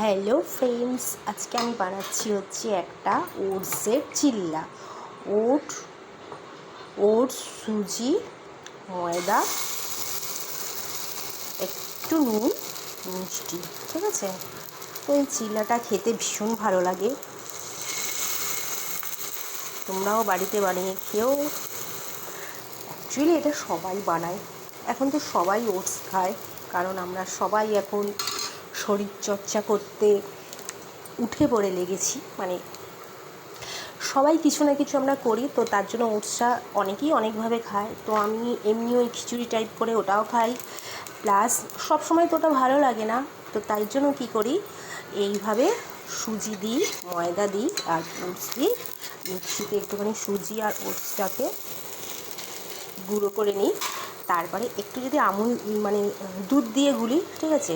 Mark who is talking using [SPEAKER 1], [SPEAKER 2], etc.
[SPEAKER 1] Hello friends, আজকে আমি বানাচ্ছি একটা ওটসের চিল্লা। ওটস, সুজি, ময়দা, একটু নুন, মিষ্টি, ঠিক আছে। তো এই চিল্লাটা খেতে ভীষণ ভালো লাগে, তোমরাও বাড়িতে বানিয়ে খেও। অ্যাকচুয়ালি এটা সবাই বানায়, এখন তো সবাই ওটস খায়, কারণ আমরা সবাই এখন শরীরচর্চা করতে উঠে পড়ে লেগেছি, সবাই কিছু না কিছু আমরা করি, তো তার জন্য ওটসটা অনেকেই অনেকভাবে খায়। তো আমি এমনি ওই খিচুড়ি টাইপ করে ওটাও খাই, প্লাস সবসময় তো ওটা ভালো লাগে না, তো তাই জন্য কী করি, এইভাবে সুজি দিই, ময়দা দিই আর ওটস দিই, মিক্সিতে একটুখানি সুজি আর ওটসটাকে গুঁড়ো করে নিই। তারপরে একটু যদি দুধ দিয়ে গুলি, ঠিক আছে,